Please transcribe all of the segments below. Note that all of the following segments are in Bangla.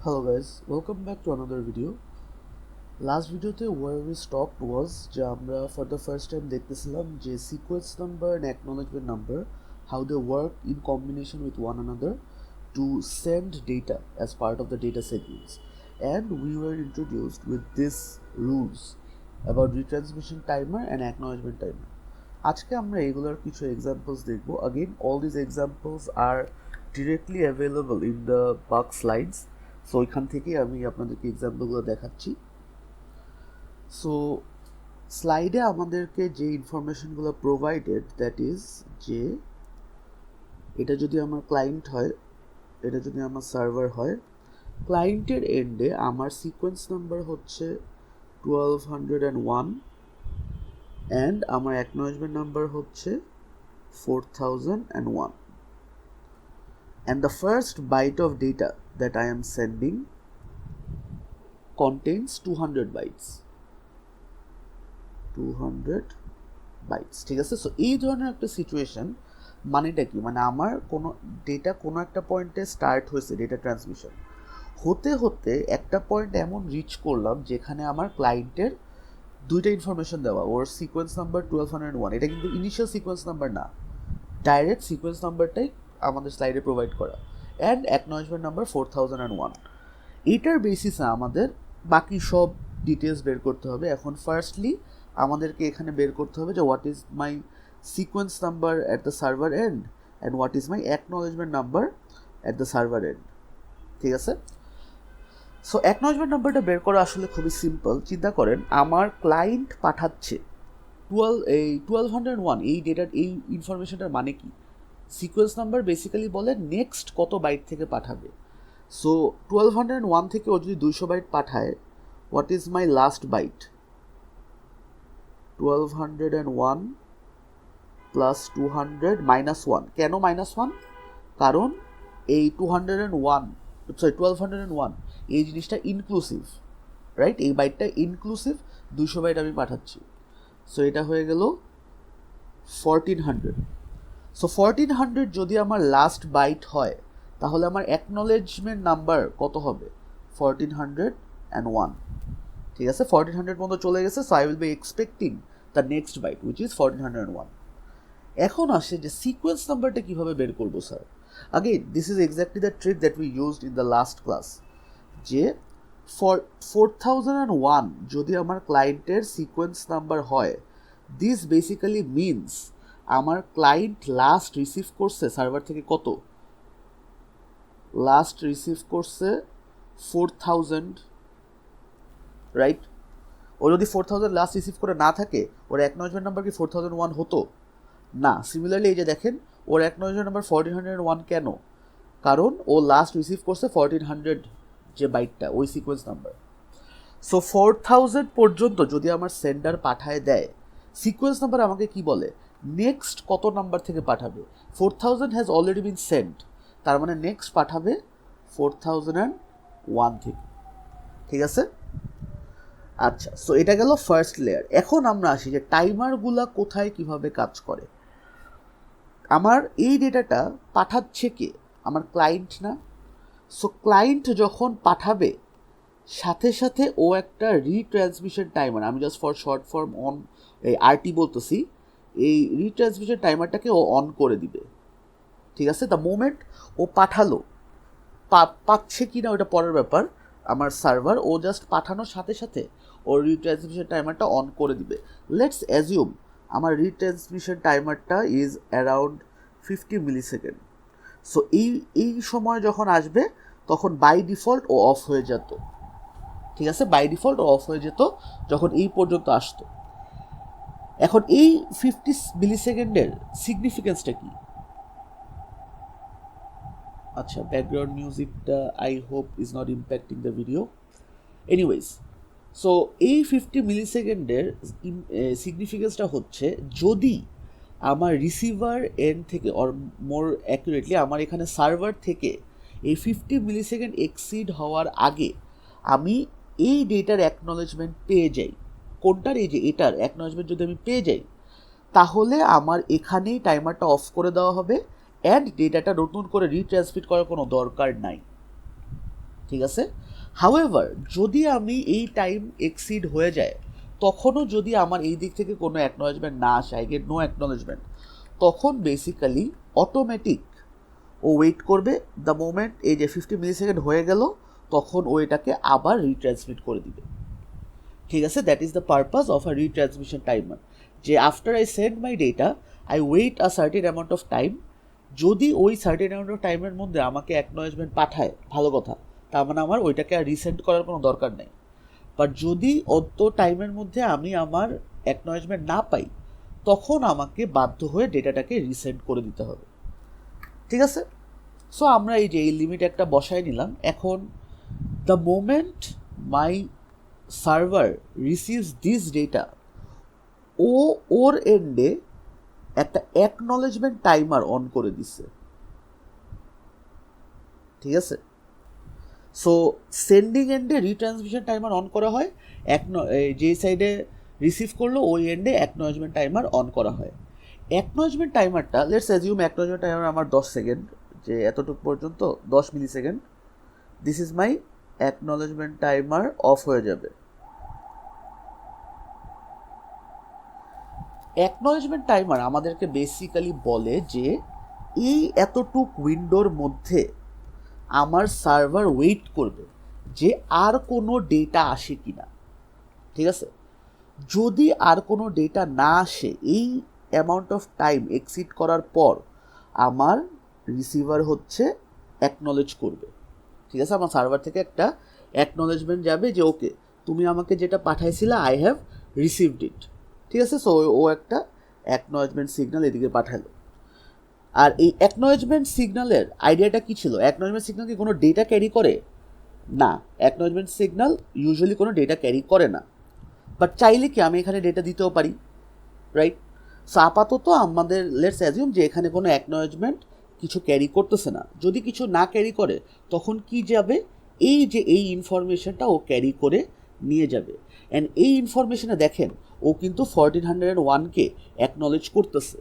Hello guys, welcome back to another video. Last ভিডিওতে where we stopped was যে আমরা for the first time দেখতেছিলাম যে sequence number and acknowledgement number how they work in combination with one another to send data as part of the data sequence, and we were introduced with these rules about retransmission timer and acknowledgement timer. আজকে আমরা এগুলোর কিছু এক্সাম্পলস দেখব. Again, all these examples are directly available in the box slides. So ওইখান থেকে আমি আপনাদেরকে এক্সাম্পলগুলো দেখাচ্ছি. সো স্লাইডে আমাদেরকে যে ইনফরমেশনগুলো প্রোভাইডেড, দ্যাট ইজ যে এটা যদি আমার ক্লায়েন্ট হয়, এটা যদি আমার সার্ভার হয়, ক্লায়েন্টের এন্ডে আমার সিকোয়েন্স নাম্বার হচ্ছে 1201 অ্যান্ড আমার অ্যাকনলেজমেন্ট নাম্বার হচ্ছে 4001. And the first byte of data that I am sending contains 200 bytes. 200 bytes, ঠিক আছে. সো এই ধরনের একটা সিচুয়েশন মানেটা কি, মানে আমার কোনো ডেটা কোনো একটা পয়েন্টে স্টার্ট হয়েছে, ডেটা ট্রান্সমিশন হতে হতে একটা পয়েন্ট এমন রিচ করলাম যেখানে আমার ক্লায়েন্টের দুইটা ইনফরমেশন দেওয়া, ওর সিকোয়েন্স নাম্বার 1201, এটা কিন্তু ইনিশিয়াল সিকোয়েন্স নাম্বার না, ডাইরেক্ট সিকোয়েন্স নাম্বারটাই আমাদের স্লাইডে প্রোভাইড করা, অ্যান্ড অ্যাকনলেজমেন্ট নাম্বার 4001. এইটার বেসিসে আমাদের বাকি সব ডিটেলস বের করতে হবে. এখন ফার্স্টলি আমাদেরকে এখানে বের করতে হবে যে what is my sequence number at the server end and what is my acknowledgement number at the server end, ঠিক আছে. সো অ্যাকনলেজমেন্ট নাম্বারটা বের করা আসলে খুবই সিম্পল. চিন্তা করেন, আমার ক্লায়েন্ট পাঠাচ্ছে 1201, এই ডেটার এই ইনফরমেশনটার মানে কি? সিকোয়েন্স নাম্বার বেসিক্যালি বলে নেক্সট কত বাইট থেকে পাঠাবে. সো 1201 থেকে ও যদি 200 বাইট পাঠায়, what is my last byte? 1201 plus 200 minus 1. কেন মাইনাস 1? কারণ এই 1201 এই জিনিসটা ইনক্লুসিভ, রাইট? এই বাইটটা ইনক্লুসিভ, 200 বাইট আমি পাঠাচ্ছি. সো এটা হয়ে গেল 1400. সো 1400 যদি আমার লাস্ট বাইট হয়, তাহলে আমার অ্যাকনলেজমেন্ট নাম্বার কত হবে? 1401, ঠিক আছে. 1400 মতো চলে গেছে. So I will be expecting the next byte which is 1401. এখন আসে যে সিকোয়েন্স নাম্বারটা কীভাবে বের করবো sir. Again this is exactly the trick that we used in the last class, যে 4001 যদি আমার ক্লায়েন্টের সিকোয়েন্স নাম্বার হয়, দিস বেসিক্যালি মিনস আমার ক্লায়েন্ট লাস্ট রিসিভ করছে সার্ভার থেকে কত? লাস্ট রিসিভ করছে 4000, রাইট? ও যদি 4000 লাস্ট রিসিভ করে না থাকে, ওর অ্যাকনলেজমেন্ট নাম্বার কি 4001 হতো? না. সিমিলারলি এই যে দেখেন, ওর অ্যাকনলেজমেন্ট নাম্বার 1401 কেন? কারণ ও লাস্ট রিসিভ করছে 1400 যে বাইটটা, ওই সিকোয়েন্স নাম্বার. সো 4000 পর্যন্ত যদি আমার সেন্ডার পাঠায় দেয়, সিকোয়েন্স নাম্বার আমাকে কি বলে? নেক্সট কত নাম্বার থেকে পাঠাবে? 4000 হ্যাজ অলরেডি বিন সেন্ড, তার মানে নেক্সট পাঠাবে 4001 থেকে, ঠিক আছে. আচ্ছা, সো এটা গেল ফার্স্ট লেয়ার. এখন আমরা আসি যে টাইমারগুলা কোথায় কিভাবে কাজ করে. আমার এই ডেটাটা পাঠাচ্ছে কে? আমার ক্লায়েন্ট না? সো ক্লায়েন্ট যখন পাঠাবে, সাথে সাথে ও একটা রিট্রান্সমিশন টাইমার, আমি just for short form on এই আরটি বলতেছি, এই রিট্রান্সমিশন টাইমারটাকে ও অন করে দিবে, ঠিক আছে. দ্য মোমেন্ট ও পাঠালো, পাচ্ছে কি না ওটা পরের ব্যাপার, আমার সার্ভার ও জাস্ট পাঠানোর সাথে সাথে ও রিট্রান্সমিশন টাইমারটা অন করে দিবে. লেটস অ্যাজিউম আমার রিট্রান্সমিশন টাইমারটা ইজ অ্যারাউন্ড 50 মিলিসেকেন্ড. সো এই সময় যখন আসবে, তখন বাই ডিফল্ট ও অফ হয়ে যেত, ঠিক আছে. বাই ডিফল্ট ও অফ হয়ে যেত যখন এই পর্যন্ত আসতো. এখন এই 50 মিলিসেকেন্ডের সিগনিফিকেন্সটা কি? আচ্ছা, ব্যাকগ্রাউন্ড মিউজিকটা I hope is not impacting the video. Anyways, so এই 50 মিলিসেকেন্ডের সিগনিফিকেন্সটা হচ্ছে, যদি আমার রিসিভার এন্ড থেকে, অর মোর অ্যাকুরেটলি আমার এখানে সার্ভার থেকে এই 50 মিলিসেকেন্ড এক্সিড হওয়ার আগে আমি এই ডেটার অ্যাকনলেজমেন্ট পেয়ে যাই. কোনটার? এই যে এটার অ্যাকনলেজমেন্ট যদি আমি পেয়ে যাই, তাহলে আমার এখানেই টাইমারটা অফ করে দেওয়া হবে অ্যান্ড ডেটাটা নতুন করে রিট্রান্সমিট করার কোনো দরকার নাই, ঠিক আছে। হাউএভার যদি আমি এই টাইম এক্সিড হয়ে যায়, তখনও যদি আমার এই দিক থেকে কোনো অ্যাকনোলেজমেন্ট না আসে, আই গেট নো অ্যাকনোলেজমেন্ট, তখন বেসিক্যালি অটোমেটিক ও ওয়েট করবে। দ্য মোমেন্ট এই যে 50 মিলি সেকেন্ড হয়ে গেল, তখন ও এটাকে আবার রিট্রান্সমিট করে দিবে। ঠিক আছে, that is the purpose of a retransmission timer, যে after I send my data I wait a certain amount of time. যদি ওই সার্টেন অ্যামাউন্ট অফ টাইমের মধ্যে আমাকে অ্যাকনোলেজমেন্ট পাঠায়, ভালো কথা, তার মানে আমার ওইটাকে আর রিসেন্ড করার কোনো দরকার নেই। বাট যদি অত টাইমের মধ্যে আমি আমার অ্যাকনোলেজমেন্ট না পাই, তখন আমাকে বাধ্য হয়ে ডেটাটাকে রিসেন্ড করে দিতে হবে। ঠিক আছে, সো আমরা এই যে এই লিমিট একটা বসায় নিলাম। এখন the moment my server receives this data, ওর এন্ডে একটা অ্যাকনোলেজমেন্ট টাইমার অন করে দিছে। ঠিক আছে, সো সেন্ডিং এন্ডে রিট্রান্সমিশন টাইমার অন করা হয়, যে সাইডে রিসিভ করলো ওই এন্ডে অ্যাকনোলেজমেন্ট টাইমার অন করা হয়। অ্যাকনোলেজমেন্ট টাইমারটা, লেটস অ্যাজিউম অ্যাকনোলেজমেন্ট টাইমার আমার 10 সেকেন্ড, যে এতটুকু পর্যন্ত 10 millisecond. This is my acknowledgement timer, off হয়ে যাবে। অ্যাকনোলেজমেন্ট টাইমার আমাদেরকে বেসিক্যালি বলে যে এই এতটুক উইন্ডোর মধ্যে আমার সার্ভার ওয়েট করবে যে আর কোনো ডেটা আসে কি না। ঠিক আছে, যদি আর কোনো ডেটা না আসে এই অ্যামাউন্ট অফ টাইম এক্সিড করার পর, আমার রিসিভার হচ্ছে অ্যাকনোলেজ করবে। ঠিক আছে, আমার সার্ভার থেকে একটা অ্যাকনোলেজমেন্ট যাবে যে ওকে, তুমি আমাকে যেটা পাঠাইছিলে আই হ্যাভ রিসিভড ইট। ঠিক আছে, সো ও একটা অ্যাকনোলেজমেন্ট সিগন্যাল এদিকে পাঠালো। আর এই অ্যাকনোলেজমেন্ট সিগন্যালের আইডিয়াটা কী ছিল? অ্যাকনোলেজমেন্ট সিগন্যাল কি কোনো ডেটা ক্যারি করে? না, অ্যাকনোলেজমেন্ট সিগন্যাল ইউজুয়ালি কোনো ডেটা ক্যারি করে না। বাট চাইলে কি আমি এখানে ডেটা দিতেও পারি, রাইট? সো আপাতত আমাদের লেটস অ্যাজিউম যে এখানে কোনো অ্যাকনোলেজমেন্ট কিছু ক্যারি করতেছে না। যদি কিছু না ক্যারি করে, তখন কি যাবে? এই যে এই ইনফরমেশনটা ও ক্যারি করে নিয়ে যাবে। অ্যান্ড এই ইনফরমেশনে দেখেন ও কিন্তু 1401কে অ্যাকনোলেজ করতেছে।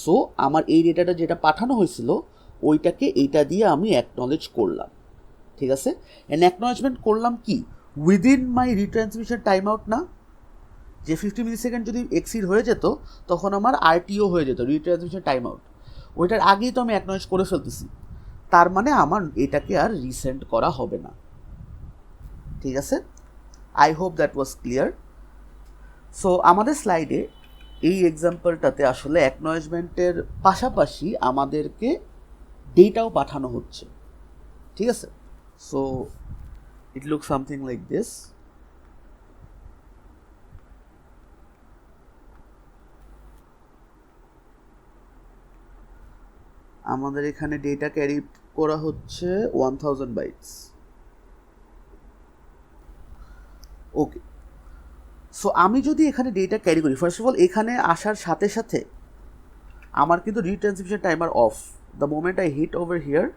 সো আমার এই ডেটাটা যেটা পাঠানো হয়েছিল, ওইটাকে এইটা দিয়ে আমি অ্যাকনোলেজ করলাম। ঠিক আছে, অ্যান্ড অ্যাকনোলেজমেন্ট করলাম কি উইদিন মাই রিট্রান্সমিশন টাইম আউট না? যে 50 মিলি সেকেন্ড যদি এক্সিড হয়ে যেত, তখন আমার আরটিও হয়ে যেত, রিট্রান্সমিশন টাইম আউট। ওইটার আগেই তো আমি অ্যাকনোলেজ করে ফেলতেছি, তার মানে আমার এটাকে আর রিসেন্ড করা হবে না। ঠিক আছে, I hope that was clear. So আমাদের স্লাইডে এই এক্সাম্পলটাতে আসলে অ্যাকনোলেজমেন্টের পাশাপাশি আমাদেরকে ডেটাও পাঠানো হচ্ছে। ঠিক আছে, so it look something like this. আমাদের এখানে ডেটা ক্যারি করা হচ্ছে 1000 বাইটস। ওকে, সো আমি যদি এখানে ডেটা ক্যারি করি, ফার্স্ট অফ অল এখানে আসার সাথে সাথে আমার কিন্তু retransmission timer off. The moment I hit over here,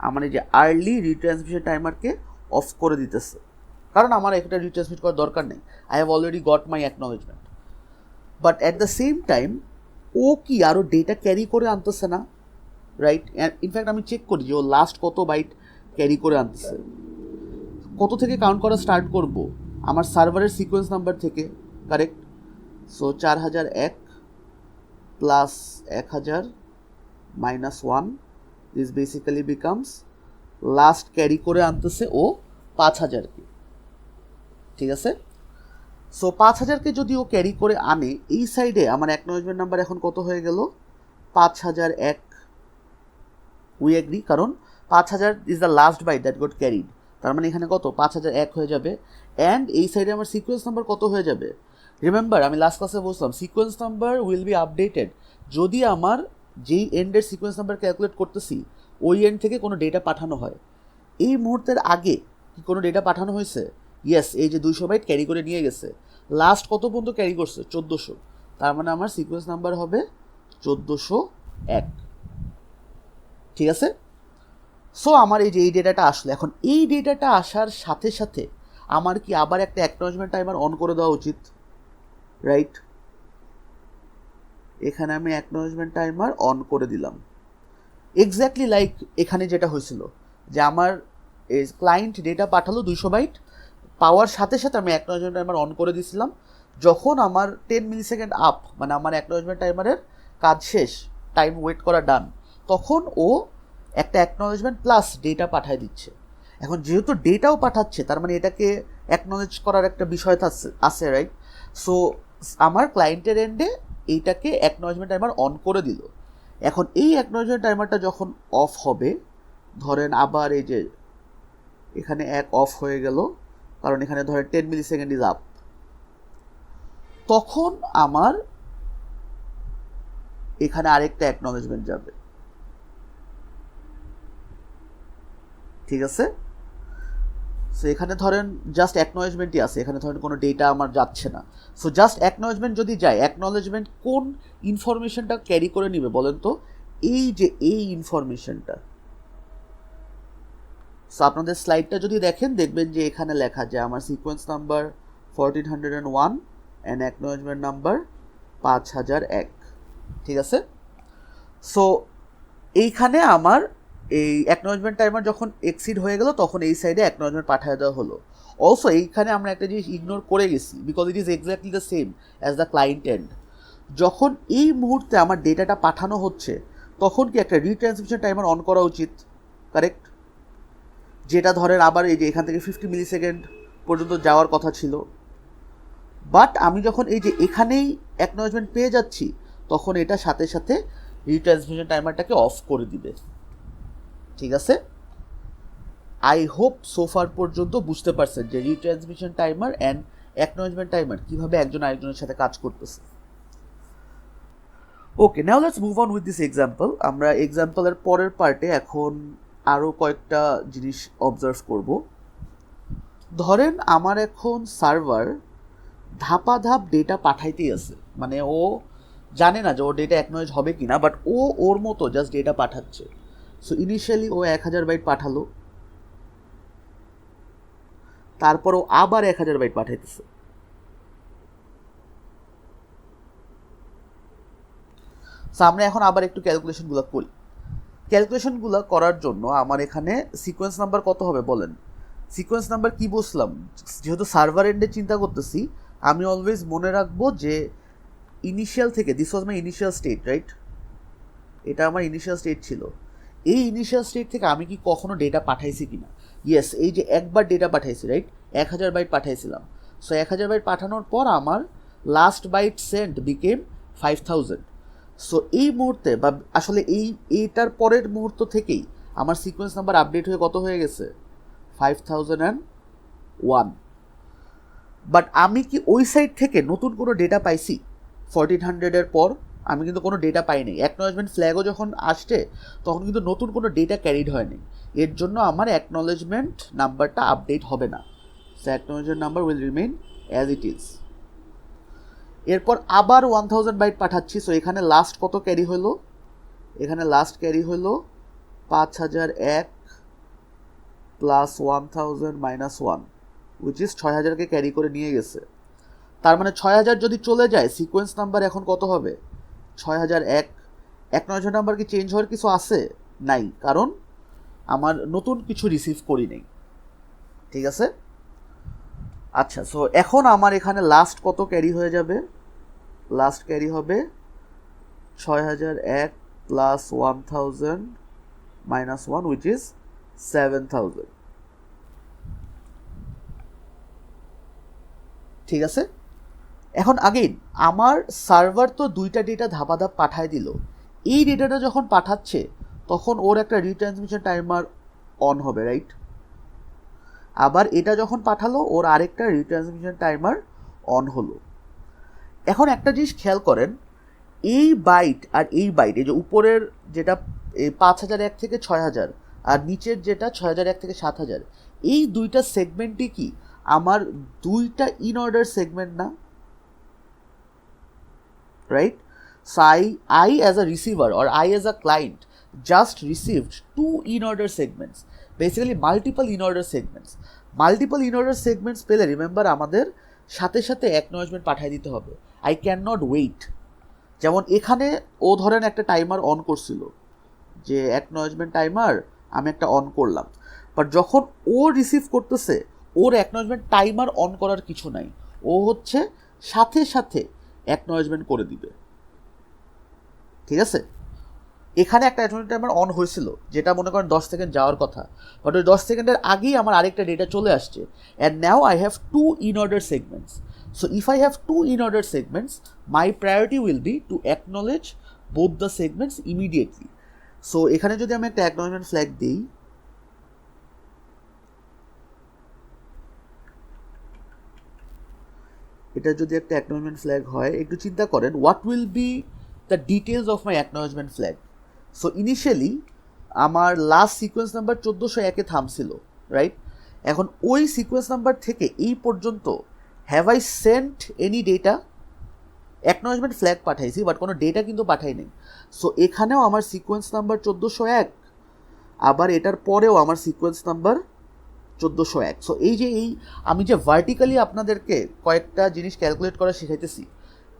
আমার এই যে আর্লি রিট্রান্সমিশন টাইমারকে অফ করে দিতেছে, কারণ আমার একটা রিট্রান্সমিট করার দরকার নেই, I have already got my acknowledgement. But at the same time ও কি আরও ডেটা ক্যারি করে আনতেছে না, রাইট? ইনফ্যাক্ট আমি চেক করি যে ও লাস্ট কত বাইট ক্যারি করে আনতেছে। কত থেকে কাউন্ট করা স্টার্ট করব? আমার সার্ভারের সিকোয়েন্স নাম্বার থেকে, correct? So 4001 plus 1000 minus 1, this basically becomes last carry করে আনতেছে ও 5000কে। ঠিক আছে, সো 5000কে যদি ও ক্যারি করে আনে, এই সাইডে আমার অ্যাকনোলেজমেন্ট নাম্বার এখন কত হয়ে গেল? 5001। উই এগ্রি, কারণ 5000 is the last byte that got carried, তার মানে এখানে কত? 5001 হয়ে যাবে। অ্যান্ড এই সাইডে আমার সিকোয়েন্স নাম্বার কত হয়ে যাবে? রিমেম্বার আমি লাস্ট ক্লাসে বলছিলাম sequence number will be updated যদি আমার যেই এন্ডের সিকোয়েন্স নাম্বার ক্যালকুলেট করতেছি ওই এন্ড থেকে কোনো ডেটা পাঠানো হয়। এই মুহূর্তের আগে কি কোনো ডেটা পাঠানো হয়েছে? ইয়েস, এই যে 200 বাইট ক্যারি করে নিয়ে গেছে। লাস্ট কত পর্যন্ত ক্যারি করছে? 1400। তার মানে আমার সিকোয়েন্স নাম্বার হবে 1401। ঠিক আছে, সো আমার এই যে এই ডেটাটা আসলে, এখন এই ডেটাটা আসার সাথে সাথে আমার কি আবার একটা অ্যাকনোলেজমেন্ট টাইমার অন করে দেওয়া উচিত, রাইট? এখানে আমি অ্যাকনোলেজমেন্ট টাইমার অন করে দিলাম, এক্স্যাক্টলি লাইক এখানে যেটা হয়েছিল যে আমার এই ক্লায়েন্ট ডেটা পাঠালো 200 বাইট, পাওয়ার সাথে সাথে আমি অ্যাকনোলেজমেন্ট টাইমার অন করে দিয়েছিলাম। যখন আমার 10 মিলিসেকেন্ড আপ, মানে আমার অ্যাকনোলেজমেন্ট টাইমারের কাজ শেষ, টাইম ওয়েট করা ডান, তখন ও একটা অ্যাকনোলেজমেন্ট প্লাস ডেটা পাঠায় দিচ্ছে। এখন যেহেতু ডেটাও পাঠাচ্ছে, তার মানে এটাকে অ্যাকনোলেজ করার একটা বিষয় আছে, রাইট? সো আমার ক্লায়েন্টের এন্ডে এইটাকে অ্যাকনোলেজমেন্ট টাইমার অন করে দিল। এখন এই অ্যাকনোলেজমেন্ট টাইমারটা যখন অফ হবে, ধরেন আবার এই যে এখানে এক অফ হয়ে গেল, কারণ এখানে ধরেন 10 মিলিসেকেন্ড ইজ আপ, তখন আমার এখানে আরেকটা অ্যাকনোলেজমেন্ট যাবে, ঠিক আছে? সো এখানে ধরেন জাস্ট অ্যাকনোলেজমেন্টই আছে, এখানে ধরেন কোনো ডেটা আমার যাচ্ছে না। সো জাস্ট অ্যাকনোলেজমেন্ট যদি যায়, অ্যাকনোলেজমেন্ট কোন ইনফরমেশনটা ক্যারি করে নিবে বলেন তো? এই যে এই ইনফরমেশনটা। সো আপনাদের স্লাইডটা যদি দেখেন, দেখবেন যে এখানে লেখা যে আমার sequence number 1401 and acknowledgement number 5001, ঠিক আছে? সো এইখানে আমার এই অ্যাকনোলেজমেন্ট টাইমার যখন এক্সিড হয়ে গেল, তখন এই সাইডে অ্যাকনোলেজমেন্ট পাঠিয়ে দেওয়া হলো। অলসো এইখানে আমরা একটা জিনিস ইগনোর করে গেছি, because it is exactly the same as the client end. যখন এই মুহূর্তে আমার ডেটাটা পাঠানো হচ্ছে, তখন কি একটা রিট্রান্সমিশন টাইমার অন করা উচিত, কারেক্ট? যেটা ধরেন আবার এই যে এখান থেকে 50 মিলিসেকেন্ড পর্যন্ত যাওয়ার কথা ছিল। বাট আমি যখন এই যে এখানেই অ্যাকনোলেজমেন্ট পেয়ে যাচ্ছি, তখন এটা সাথে সাথে রিট্রান্সমিশন টাইমারটাকে অফ করে দিবে, ঠিক আছে? আই হোপ সোফার পর্যন্ত বুঝতে পারছেন যে retransmission timer and acknowledgement timer কীভাবে একজন আরেকজনের সাথে কাজ করতেছে। Okay, now let's move on with this example. আমরা এক্সাম্পলের পরের পার্টে এখন আরও কয়েকটা জিনিস অবজার্ভ করব। ধরেন আমার এখন সার্ভার ধাপাধাপ ডেটা পাঠাইতেই আছে, মানে ও জানে না যে ওর ডেটা অ্যাকনোলেজ হবে কি না, বাট ও ওর মতো জাস্ট ডেটা পাঠাচ্ছে। সো ইনিশিয়ালি ও 1000 বাইট পাঠালো, তারপর ও আবার 1000 বাইট পাঠাইতেছে। সো আমরা এখন আবার একটু ক্যালকুলেশনগুলো করি। ক্যালকুলেশনগুলো করার জন্য আমার এখানে সিকোয়েন্স নাম্বার কত হবে বলেন? সিকোয়েন্স নাম্বার কি বসলাম, যেহেতু সার্ভার এন্ডে চিন্তা করতেছি, আমি অলওয়েজ মনে রাখবো যে ইনিশিয়াল থেকে, this was my initial state, right? এটা আমার ইনিশিয়াল স্টেট ছিল। এই ইনিশিয়াল স্টেট থেকে আমি কি কখনো ডেটা পাঠাইছি কিনা? ইয়েস, এই যে একবার ডেটা পাঠাইছি, রাইট? 1000 বাইট পাঠাইছিলাম। সো 1000 বাইট পাঠানোর পর আমার last byte sent became 5000। So এই মুহূর্তে, বা আসলে এইটার পরের মুহূর্ত থেকেই আমার সিকোয়েন্স নাম্বার আপডেট হয়ে কত হয়ে গেছে? 5001। বাট আমি কি ওই সাইড থেকে নতুন কোনো ডেটা পাইছি? 1400-এর পর আমি কিন্তু কোনো ডেটা পাইনি। অ্যাকনোলেজমেন্ট ফ্ল্যাগও যখন আসছে, তখন কিন্তু নতুন কোনো ডেটা ক্যারিড হয়নি। এর জন্য আমার অ্যাকনোলেজমেন্ট নাম্বারটা আপডেট হবে না। So acknowledgement number will remain as it is. এরপর আবার 1000 বাইট পাঠাচ্ছি। সো এখানে লাস্ট কত ক্যারি হলো? এখানে লাস্ট ক্যারি হলো 5001 প্লাস 1000 মাইনাস 1, উইচ ইজ 6000কে ক্যারি করে নিয়ে গেছে। তার মানে 6000 যদি চলে যায়, সিকোয়েন্স নাম্বার এখন কত হবে? 6001। অ্যাকনোলেজমেন্ট নাম্বার কি চেঞ্জ হওয়ার কিছু আছে? নাই, কারণ আমার নতুন কিছু রিসিভ করি নেই, ঠিক আছে? আচ্ছা, সো এখন আমার এখানে লাস্ট কত ক্যারি হয়ে যাবে? লাস্ট ক্যারি হবে 6001 প্লাস 1000 মাইনাস 1, উইচ ইজ 7000, ঠিক আছে? এখন আগেইন আমার সার্ভার তো দুইটা ডেটা ধাপাধাপ পাঠায় দিল। এই ডেটাটা যখন পাঠাচ্ছে, তখন ওর একটা রিট্রান্সমিশন টাইমার অন হবে, রাইট? আবার এটা যখন পাঠালো, ওর আরেকটা রিট্রান্সমিশন টাইমার অন হলো। এখন একটা জিনিস খেয়াল করেন, এই বাইট আর এই বাইট, এই যে উপরের যেটা 5001 থেকে 6000, আর নিচের যেটা 6001 থেকে 7000, এই দুইটা সেগমেন্টই কি আমার দুইটা ইন অর্ডার সেগমেন্ট না? Right? So I as a receiver or I as a client just received two in-order segments, basically multiple in-order segments. Multiple in-order segments পেলে রিমেম্বার আমাদের সাথে সাথে অ্যাকনোলেজমেন্ট পাঠিয়ে দিতে হবে। I cannot wait. যেমন এখানে ও ধরেন একটা টাইমার অন করছিল, যে অ্যাকনোলেজমেন্ট টাইমার আমি একটা অন করলাম, বাট যখন ও রিসিভ করতেছে ওর অ্যাকনলেজমেন্ট টাইমার অন করার কিছু নাই, ও হচ্ছে সাথে সাথে অ্যাকনলেজমেন্ট করে দিবে। ঠিক আছে, এখানে একটা অ্যাকনলেজমেন্ট টাইমার অন হয়েছিল যেটা মনে করেন 10 সেকেন্ড যাওয়ার কথা, বাট ওই 10 সেকেন্ডের আগেই আমার আরেকটা ডেটা চলে আসছে, and now I have 2 in order segments. So if I have 2 in order segments, my priority will be to acknowledge both the segments immediately. So এখানে যদি আমি একটা acknowledgement flag দিই, এটা যদি একটা acknowledgement flag হয়, একটু চিন্তা করেন what will be the details of my acknowledgement flag. So initially আমার লাস্ট সিকোয়েন্স নাম্বার 1401 থামছিল, রাইট? এখন ওই সিকোয়েন্স নাম্বার থেকে এই পর্যন্ত have I sent any data? Acknowledgement flag পাঠাইছি, বাট কোনো ডেটা কিন্তু পাঠাই নেই। সো এখানেও আমার সিকোয়েন্স নাম্বার 1401, আবার এটার পরেও আমার সিকোয়েন্স নাম্বার 1401। সো এই যে আমি যে ভার্টিক্যালি আপনাদেরকে কয়েকটা জিনিস ক্যালকুলেট করা শেখাইতেছি,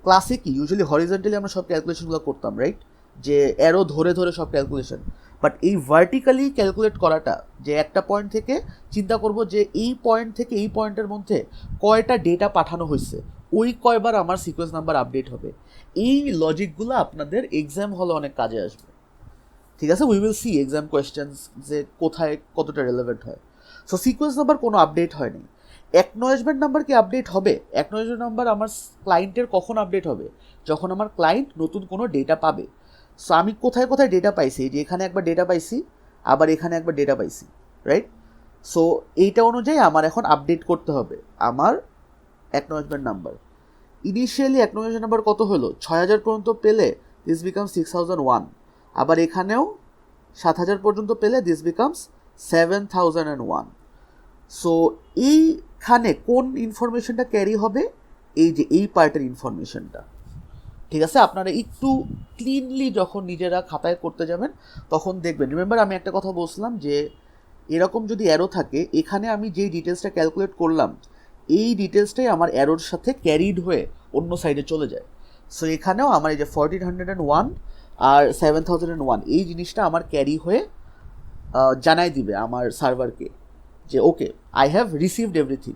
ক্লাসে কি ইউজুয়ালি হরিজন্টালি আমরা সব ক্যালকুলেশনগুলো করতাম, রাইট? যে অ্যারো ধরে ধরে সব ক্যালকুলেশন, বাট এই ভার্টিক্যালি ক্যালকুলেট করাটা, যে একটা পয়েন্ট থেকে চিন্তা করব যে এই পয়েন্ট থেকে এই পয়েন্টের মধ্যে কয়টা ডেটা পাঠানো হয়েছে, ওই কয়বার আমার সিকোয়েন্স নাম্বার আপডেট হবে, এই লজিকগুলো আপনাদের এক্সাম হলে অনেক কাজে আসবে। ঠিক আছে, we will see exam questions যে কোথায় কতটা রেলেভেন্ট হয়। সো সিকোয়েন্স নাম্বার কোনো আপডেট হয়নি। অ্যাকনলেজমেন্ট নাম্বার কি আপডেট হবে? অ্যাকনলেজমেন্ট নাম্বার আমার ক্লায়েন্টের কখন আপডেট হবে? যখন আমার ক্লায়েন্ট নতুন কোনো ডেটা পাবে। সো আমি কোথায় কোথায় ডেটা পাইছি, যে এখানে একবার ডেটা পাইছি, আবার এখানে একবার ডেটা পাইছি, রাইট? সো এইটা অনুযায়ী আমার এখন আপডেট করতে হবে আমার acknowledgement number. Initially acknowledgement number কত হলো? 6000 পর্যন্ত পেলে দিস বিকামস 6001, আবার এখানেও 7000 পর্যন্ত পেলে দিস বিকামস 7001। সো এইখানে কোন ইনফরমেশনটা ক্যারি হবে? এই যে এই পার্টের ইনফরমেশনটা। ঠিক আছে, আপনারা একটু ক্লিনলি যখন নিজেরা খাতায় করতে যাবেন তখন দেখবেন। রিমেম্বার আমি একটা কথা বলছিলাম যে এরকম যদি অ্যারো থাকে, এখানে আমি যেই ডিটেলসটা ক্যালকুলেট করলাম এই ডিটেলসটাই আমার অ্যারোর সাথে ক্যারিড হয়ে অন্য সাইডে চলে যায়। সো এখানেও আমার এই যে 1401 আর 7001 এই জিনিসটা আমার ক্যারি হয়ে জানাই দিবে আমার সার্ভারকে যে okay I have received everything.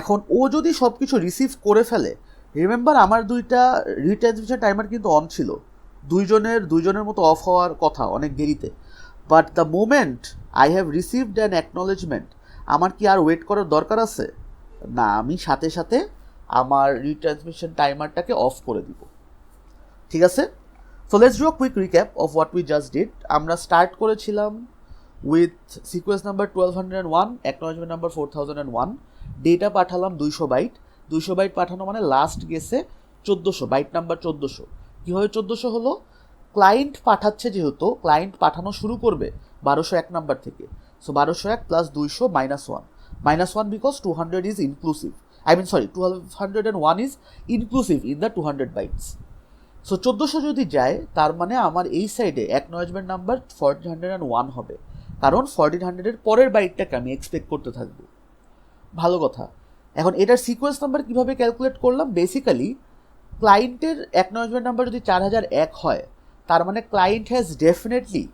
এখন ও যদি সব কিছু রিসিভ করে ফেলে, রিমেম্বার আমার দুইটা রিট্রান্সমিশন টাইমার কিন্তু অন ছিল, দুইজনের মতো অফ হওয়ার কথা অনেক দেরিতে, but the moment I have received an acknowledgement, আমার কি আর ওয়েট করার দরকার আছে? না, আমি সাথে সাথে আমার রিট্রান্সমিশন টাইমারটাকে অফ করে দিব। ঠিক আছে, so let's do a quick recap of what we just did. আমরা স্টার্ট করেছিলাম with sequence number 1201, acknowledgement number 4001, data পাঠালাম 200 বাইট। 200 বাইট পাঠানো মানে লাস্ট গেছে 1400, বাইট নাম্বার 1400। কীভাবে 1400 হলো? ক্লায়েন্ট পাঠাচ্ছে, যেহেতু ক্লায়েন্ট পাঠানো শুরু করবে 1201 নাম্বার থেকে, so 1201 plus 200 -1 because 200 is inclusive, 201 is inclusive in the 200 bytes. So 1400 যদি যায়, তার মানে আমার এই সাইডে অ্যাকনলেজমেন্ট নাম্বার 1401 হবে, কারণ 1400-এর পরের বাইটটাকে আমি এক্সপেক্ট করতে থাকবো। ভালো কথা। এখন এটার সিকোয়েন্স নাম্বার কীভাবে ক্যালকুলেট করলাম? বেসিক্যালি ক্লায়েন্টের অ্যাকনলেজমেন্ট নাম্বার যদি 4001 হয়, তার মানে client has definitely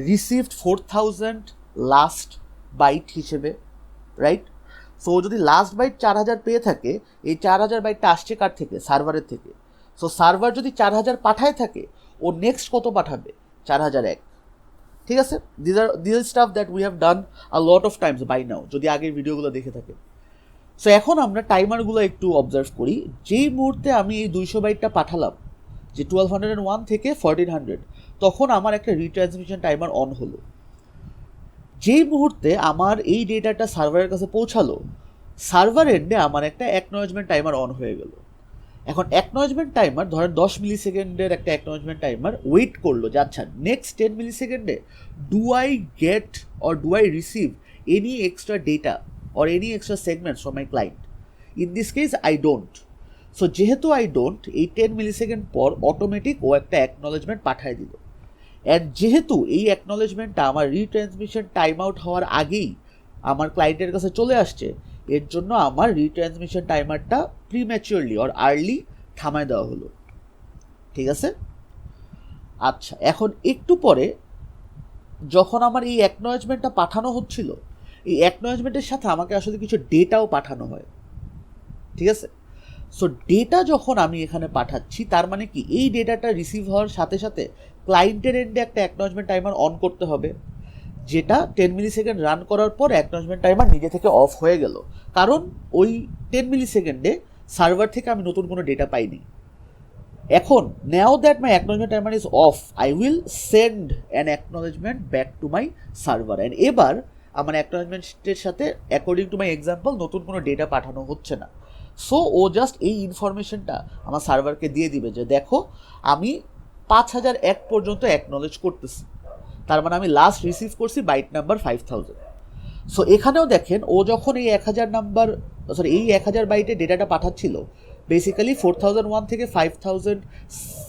received 4000 last byte হিসেবে, রাইট? সো যদি লাস্ট বাইট 4000 পেয়ে থাকে, এই 4000 বাইটটা আসছে কার থেকে? সার্ভারের থেকে। সো সার্ভার যদি 4000 পাঠায় থাকে, ও নেক্সট কত পাঠাবে? 4001। ঠিক আছে, this stuff that we have done a lot of times by now, যদি আগের ভিডিওগুলো দেখে থাকে। সো এখন আমরা টাইমারগুলো একটু অবজার্ভ করি। যেই মুহূর্তে আমি এই 200 বাইটটা পাঠালাম, যে 1201 থেকে 1400, তখন আমার একটা রিট্রান্সমিশন টাইমার অন হলো। যেই মুহূর্তে আমার এই ডেটাটা সার্ভারের কাছে পৌঁছালো, সার্ভার এন্ডে আমার একটা অ্যাকনলেজমেন্ট টাইমার অন হয়ে গেল। এখন অ্যাকনলেজমেন্ট টাইমার ধরেন 10 মিলি সেকেন্ডের একটা অ্যাকনলেজমেন্ট টাইমার ওয়েট করলো যে আচ্ছা নেক্সট 10 মিলি সেকেন্ডে do I get or do I receive any extra data or any extra segments from my client. In this case I don't. So যেহেতু আই ডোন্ট, এই 10 মিলি সেকেন্ড পর অটোমেটিক ও একটা অ্যাকনলেজমেন্ট পাঠিয়ে দিল। অ্যান্ড যেহেতু এই অ্যাকনলেজমেন্টটা আমার রিট্রান্সমিশন টাইম আউট হওয়ার আগেই আমার ক্লায়েন্টের কাছে চলে আসছে, এর জন্য আমার রিট্রান্সমিশন টাইমারটা প্রিম্যাচিওরলি অর আর্লি থামায় দেওয়া হলো। ঠিক আছে, আচ্ছা এখন একটু পরে যখন আমার এই অ্যাকনলেজমেন্টটা পাঠানো হচ্ছিল, এই অ্যাকনলেজমেন্টের সাথে আমাকে আসলে কিছু ডেটাও পাঠানো হয়, ঠিক আছে? সো ডেটা যখন আমি এখানে পাঠাচ্ছি, তার মানে কি এই ডেটাটা রিসিভ হওয়ার সাথে সাথে ক্লায়েন্টের এন্ডে একটা অ্যাকনলেজমেন্ট টাইমার অন করতে হবে, যেটা 10 মিলি সেকেন্ড রান করার পর অ্যাকনলেজমেন্ট টাইমার নিজে থেকে অফ হয়ে গেল, কারণ ওই 10 মিলি সেকেন্ডে সার্ভার থেকে আমি নতুন কোনো ডেটা পাইনি। এখন now that my acknowledgement timer is of, I will send an acknowledgement back to my server, and এবার আমার অ্যাকনলেজমেন্টের সাথে অ্যাকর্ডিং টু মাই এক্সাম্পল নতুন কোনো ডেটা পাঠানো হচ্ছে না। সো ও জাস্ট এই ইনফরমেশনটা আমার সার্ভারকে দিয়ে দিবে যে দেখো আমি 5001 পর্যন্ত অ্যাকনলেজ করতেছি, তার মানে আমি লাস্ট রিসিভ করছি বাইট নাম্বার 5000। সো এখানেও দেখেন ও যখন এই 1000 নাম্বার এই 1000 বাইটে ডেটাটা পাঠাচ্ছিল, বেসিক্যালি 4001 থেকে 5000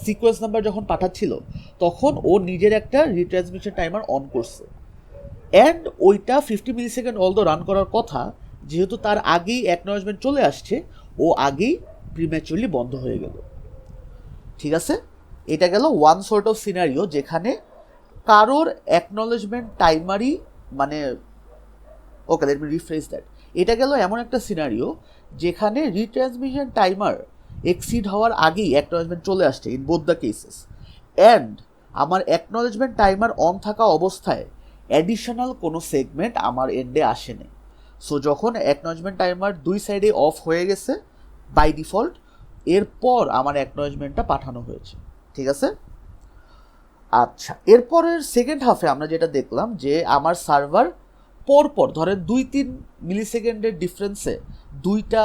সিকোয়েন্স নাম্বার যখন পাঠাচ্ছিল, তখন ও নিজের একটা রিট্রান্সমিশন টাইমার অন করছে, অ্যান্ড ওইটা 50 মিলি সেকেন্ড অলদো রান করার কথা, যেহেতু তার আগেই অ্যাকনলেজমেন্ট চলে আসছে, ও আগেই প্রিম্যাচুরলি বন্ধ হয়ে গেল, ঠিক আছে? এটা গেল ওয়ান সর্ট অফ সিনারিও যেখানে কারোর অ্যাকনলেজমেন্ট টাইমারই মানে, okay let me refresh that, এটা গেল এমন একটা সিনারিও যেখানে রিট্রান্সমিশন টাইমার এক্সিড হওয়ার আগেই অ্যাকনলেজমেন্ট চলে আসছে in both the cases, and আমার অ্যাকনলেজমেন্ট টাইমার অন থাকা অবস্থায় অ্যাডিশনাল কোনো সেগমেন্ট আমার এন্ডে আসেনি। সো যখন অ্যাকনলেজমেন্ট টাইমার দুই সাইডে অফ হয়ে গেছে বাই ডিফল্ট, এরপর আমার অ্যাকনলেজমেন্টটা পাঠানো হয়েছে, ঠিক আছে? আচ্ছা, এরপরের সেকেন্ড হাফে আমরা যেটা দেখলাম যে আমার সার্ভার পরপর ধরেন 2-3 মিলি সেকেন্ডের ডিফারেন্সে দুইটা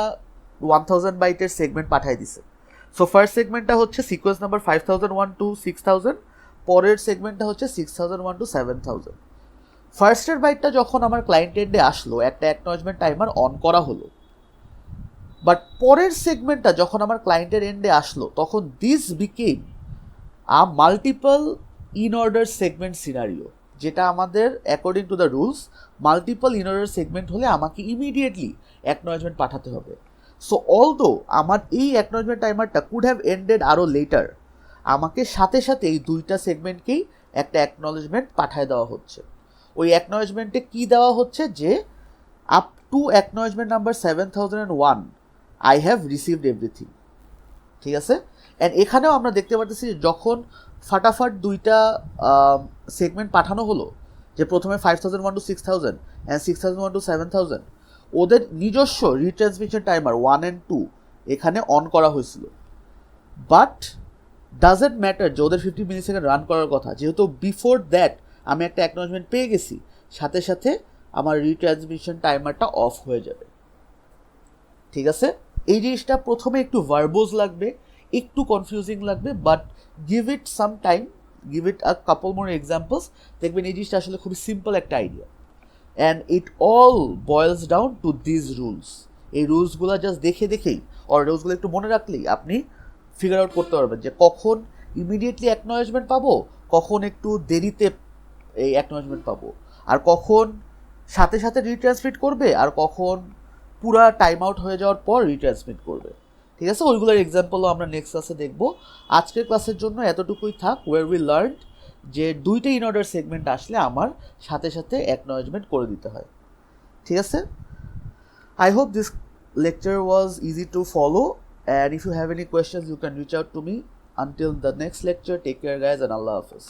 1000 বাইটের সেগমেন্ট পাঠিয়ে দিছে। সো ফার্স্ট সেগমেন্টটা হচ্ছে সিকোয়েন্স নাম্বার 5001 টু 6000, পরের সেগমেন্টটা হচ্ছে 6001 টু 7000। ফার্স্টের বাইটটা যখন আমার ক্লায়েন্ট এন্ডে আসলো, একটা অ্যাকনলেজমেন্ট টাইমার অন করা হলো, বাট পরের সেগমেন্টটা যখন আমার ক্লায়েন্টের এন্ডে আসলো, তখন this became multiple in order segment scenario, যেটা আমাদের according to the rules multiple in order segment হলে আমাকে ইমিডিয়েটলি অ্যাকনলেজমেন্ট পাঠাতে হবে। সো অলদো আমার এই অ্যাকনলেজমেন্ট টাইমারটা কুড হ্যাভ এন্ডেড আরও লেটার, আমাকে সাথে সাথে এই দুইটা সেগমেন্টকেই একটা অ্যাকনলেজমেন্ট পাঠিয়ে দেওয়া হচ্ছে। ওই অ্যাকনলেজমেন্টে কী দেওয়া হচ্ছে যে up to acknowledgement number 7001 I have received everything, ঠিক আছে? অ্যান্ড এখানেও আমরা দেখতে পাচ্ছি যখন ফাটাফাট দুইটা সেগমেন্ট পাঠানো হলো, যে প্রথমে 5001 টু 6000 অ্যান্ড 6001 টু 7000, ওদের নিজস্ব রিট্রান্সমিশন টাইমার 1 অ্যান্ড 2 এখানে অন করা হয়েছিল, বাট ডাজেন্ট ম্যাটার যে ওদের 50 মিলি সেকেন্ড রান করার কথা, যেহেতু বিফোর দ্যাট আমি একটা অ্যাকনলেজমেন্ট পেয়ে গেছি, সাথে সাথে আমার রিট্রান্সমিশন টাইমারটা অফ হয়ে যাবে, ঠিক আছে? এই জিনিসটা প্রথমে একটু ভার্বোজ লাগবে, একটু কনফিউজিং লাগবে, but give it some time, give it a couple more examples, দেখবেন এই জিনিসটা আসলে খুবই সিম্পল একটা idea, and it all বয়েলস down to this rules. এই রুলসগুলো জাস্ট দেখে দেখেই, আর রুলসগুলো একটু মনে রাখলেই আপনি ফিগার আউট করতে পারবেন যে কখন ইমিডিয়েটলি অ্যাকনলেজমেন্ট পাবো, কখন একটু দেরিতে এই অ্যাকনলেজমেন্ট পাবো, আর কখন সাথে সাথে রিট্রান্সমিট করবে, আর কখন পুরা টাইম আউট হয়ে যাওয়ার পর রিট্রান্সমিট করবে, ঠিক আছে? ওইগুলোর এক্সাম্পলও আমরা নেক্সট ক্লাসে দেখবো। আজকের ক্লাসের জন্য এতটুকুই থাক, ওয়ার উই লার্ন যে দুইটা ইন অর্ডার সেগমেন্ট আসলে আমার সাথে সাথে অ্যাকনলেজমেন্ট করে দিতে হয়, ঠিক আছে? I hope this lecture was easy to follow, and if you have any questions you can reach out to me. Until the next lecture, take care guys, and Allah Hafiz.